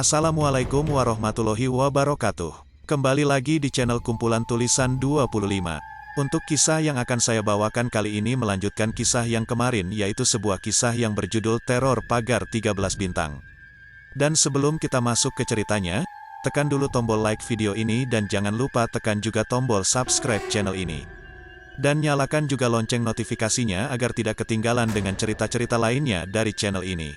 Assalamualaikum warahmatullahi wabarakatuh. Kembali lagi di channel Kumpulan Tulisan 25. Untuk kisah yang akan saya bawakan kali ini melanjutkan kisah yang kemarin, yaitu sebuah kisah yang berjudul Teror Pagar 13 Bintang. Dan sebelum kita masuk ke ceritanya, tekan dulu tombol like video ini dan jangan lupa tekan juga tombol subscribe channel ini. Dan nyalakan juga lonceng notifikasinya agar tidak ketinggalan dengan cerita-cerita lainnya dari channel ini.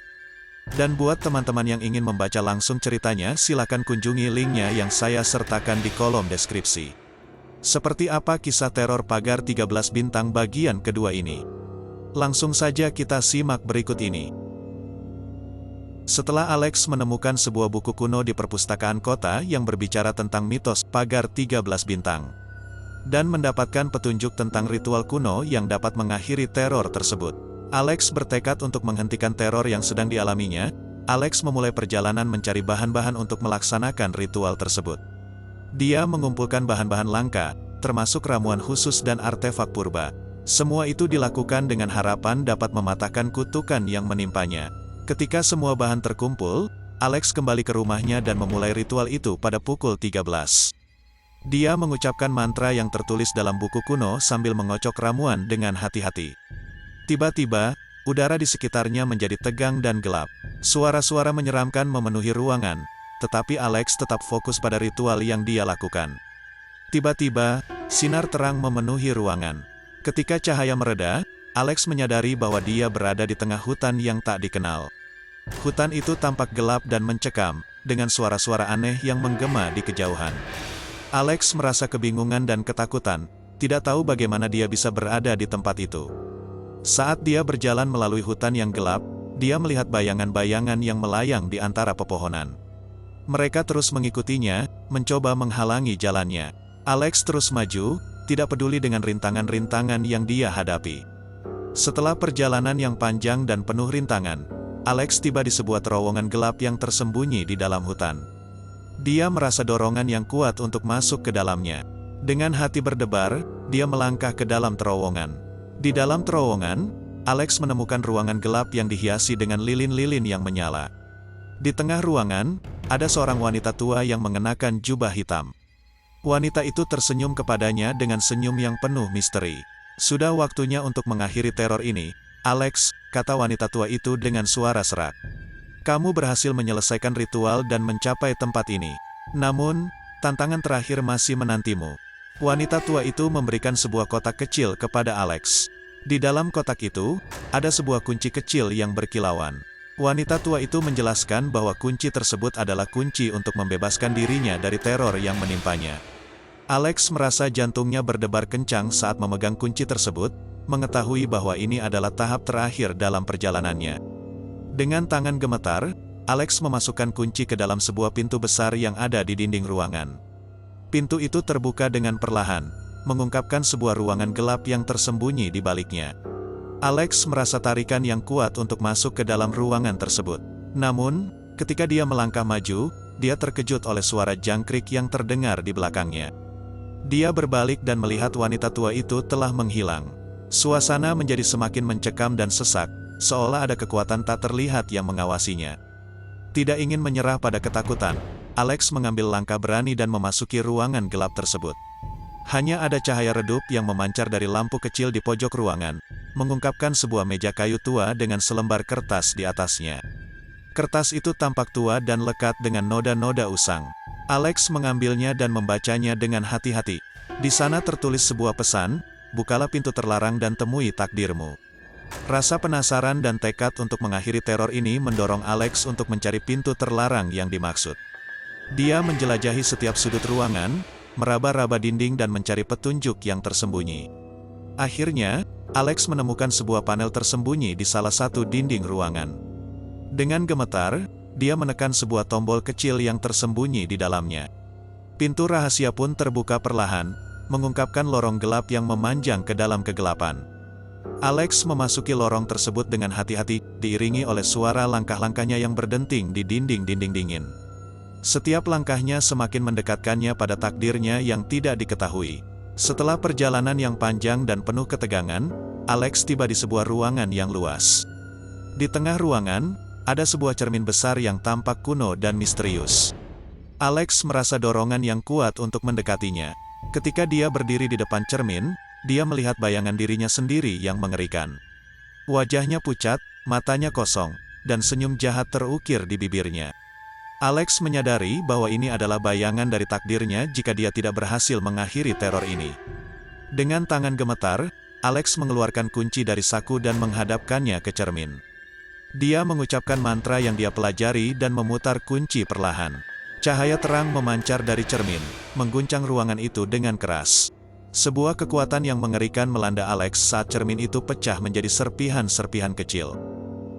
Dan buat teman-teman yang ingin membaca langsung ceritanya, silakan kunjungi linknya yang saya sertakan di kolom deskripsi. Seperti apa kisah teror pagar 13 bintang bagian kedua ini? Langsung saja kita simak berikut ini. Setelah Alex menemukan sebuah buku kuno di perpustakaan kota yang berbicara tentang mitos pagar 13 bintang, dan mendapatkan petunjuk tentang ritual kuno yang dapat mengakhiri teror tersebut, Alex bertekad untuk menghentikan teror yang sedang dialaminya. Alex memulai perjalanan mencari bahan-bahan untuk melaksanakan ritual tersebut. Dia mengumpulkan bahan-bahan langka, termasuk ramuan khusus dan artefak purba. Semua itu dilakukan dengan harapan dapat mematahkan kutukan yang menimpanya. Ketika semua bahan terkumpul, Alex kembali ke rumahnya dan memulai ritual itu pada pukul 13. Dia mengucapkan mantra yang tertulis dalam buku kuno sambil mengocok ramuan dengan hati-hati. Tiba-tiba, udara di sekitarnya menjadi tegang dan gelap. Suara-suara menyeramkan memenuhi ruangan, tetapi Alex tetap fokus pada ritual yang dia lakukan. Tiba-tiba, sinar terang memenuhi ruangan. Ketika cahaya mereda, Alex menyadari bahwa dia berada di tengah hutan yang tak dikenal. Hutan itu tampak gelap dan mencekam, dengan suara-suara aneh yang menggema di kejauhan. Alex merasa kebingungan dan ketakutan, tidak tahu bagaimana dia bisa berada di tempat itu. Saat dia berjalan melalui hutan yang gelap, dia melihat bayangan-bayangan yang melayang di antara pepohonan. Mereka terus mengikutinya, mencoba menghalangi jalannya. Alex terus maju, tidak peduli dengan rintangan-rintangan yang dia hadapi. Setelah perjalanan yang panjang dan penuh rintangan, Alex tiba di sebuah terowongan gelap yang tersembunyi di dalam hutan. Dia merasa dorongan yang kuat untuk masuk ke dalamnya. Dengan hati berdebar, dia melangkah ke dalam terowongan. Di dalam terowongan, Alex menemukan ruangan gelap yang dihiasi dengan lilin-lilin yang menyala. Di tengah ruangan, ada seorang wanita tua yang mengenakan jubah hitam. Wanita itu tersenyum kepadanya dengan senyum yang penuh misteri. "Sudah waktunya untuk mengakhiri teror ini, Alex," kata wanita tua itu dengan suara serak. "Kamu berhasil menyelesaikan ritual dan mencapai tempat ini. Namun, tantangan terakhir masih menantimu." Wanita tua itu memberikan sebuah kotak kecil kepada Alex. Di dalam kotak itu, ada sebuah kunci kecil yang berkilauan. Wanita tua itu menjelaskan bahwa kunci tersebut adalah kunci untuk membebaskan dirinya dari teror yang menimpanya. Alex merasa jantungnya berdebar kencang saat memegang kunci tersebut, mengetahui bahwa ini adalah tahap terakhir dalam perjalanannya. Dengan tangan gemetar, Alex memasukkan kunci ke dalam sebuah pintu besar yang ada di dinding ruangan. Pintu itu terbuka dengan perlahan, mengungkapkan sebuah ruangan gelap yang tersembunyi di baliknya. Alex merasa tarikan yang kuat untuk masuk ke dalam ruangan tersebut. Namun, ketika dia melangkah maju, dia terkejut oleh suara jangkrik yang terdengar di belakangnya. Dia berbalik dan melihat wanita tua itu telah menghilang. Suasana menjadi semakin mencekam dan sesak, seolah ada kekuatan tak terlihat yang mengawasinya. Tidak ingin menyerah pada ketakutan, Alex mengambil langkah berani dan memasuki ruangan gelap tersebut. Hanya ada cahaya redup yang memancar dari lampu kecil di pojok ruangan, mengungkapkan sebuah meja kayu tua dengan selembar kertas di atasnya. Kertas itu tampak tua dan lekat dengan noda-noda usang. Alex mengambilnya dan membacanya dengan hati-hati. Di sana tertulis sebuah pesan, "Bukalah pintu terlarang dan temui takdirmu." Rasa penasaran dan tekad untuk mengakhiri teror ini mendorong Alex untuk mencari pintu terlarang yang dimaksud. Dia menjelajahi setiap sudut ruangan, meraba-raba dinding dan mencari petunjuk yang tersembunyi. Akhirnya, Alex menemukan sebuah panel tersembunyi di salah satu dinding ruangan. Dengan gemetar, dia menekan sebuah tombol kecil yang tersembunyi di dalamnya. Pintu rahasia pun terbuka perlahan, mengungkapkan lorong gelap yang memanjang ke dalam kegelapan. Alex memasuki lorong tersebut dengan hati-hati, diiringi oleh suara langkah-langkahnya yang berdenting di dinding-dinding dingin. Setiap langkahnya semakin mendekatkannya pada takdirnya yang tidak diketahui. Setelah perjalanan yang panjang dan penuh ketegangan, Alex tiba di sebuah ruangan yang luas. Di tengah ruangan, ada sebuah cermin besar yang tampak kuno dan misterius. Alex merasa dorongan yang kuat untuk mendekatinya. Ketika dia berdiri di depan cermin, dia melihat bayangan dirinya sendiri yang mengerikan. Wajahnya pucat, matanya kosong, dan senyum jahat terukir di bibirnya. Alex menyadari bahwa ini adalah bayangan dari takdirnya jika dia tidak berhasil mengakhiri teror ini. Dengan tangan gemetar, Alex mengeluarkan kunci dari saku dan menghadapkannya ke cermin. Dia mengucapkan mantra yang dia pelajari dan memutar kunci perlahan. Cahaya terang memancar dari cermin, mengguncang ruangan itu dengan keras. Sebuah kekuatan yang mengerikan melanda Alex saat cermin itu pecah menjadi serpihan-serpihan kecil.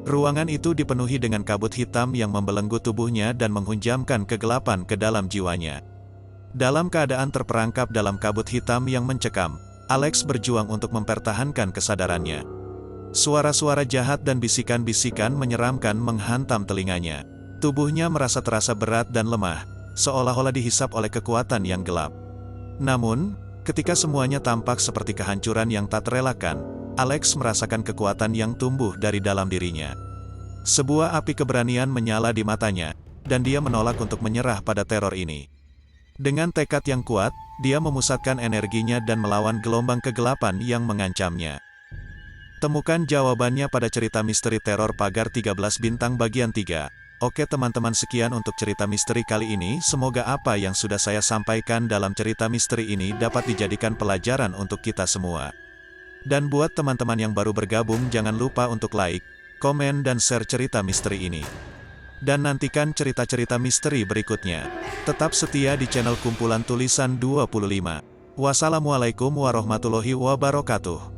Ruangan itu dipenuhi dengan kabut hitam yang membelenggu tubuhnya dan menghunjamkan kegelapan ke dalam jiwanya. Dalam keadaan terperangkap dalam kabut hitam yang mencekam, Alex berjuang untuk mempertahankan kesadarannya. Suara-suara jahat dan bisikan-bisikan menyeramkan menghantam telinganya. Tubuhnya terasa berat dan lemah, seolah-olah dihisap oleh kekuatan yang gelap. Namun, ketika semuanya tampak seperti kehancuran yang tak terelakkan, Alex merasakan kekuatan yang tumbuh dari dalam dirinya. Sebuah api keberanian menyala di matanya, dan dia menolak untuk menyerah pada teror ini. Dengan tekad yang kuat, dia memusatkan energinya dan melawan gelombang kegelapan yang mengancamnya. Temukan jawabannya pada cerita misteri teror pagar 13 bintang bagian 3. Oke teman-teman, sekian untuk cerita misteri kali ini. Semoga apa yang sudah saya sampaikan dalam cerita misteri ini dapat dijadikan pelajaran untuk kita semua. Dan buat teman-teman yang baru bergabung, jangan lupa untuk like, komen dan share cerita misteri ini. Dan nantikan cerita-cerita misteri berikutnya. Tetap setia di channel Kumpulan Tulisan 25. Wassalamualaikum warahmatullahi wabarakatuh.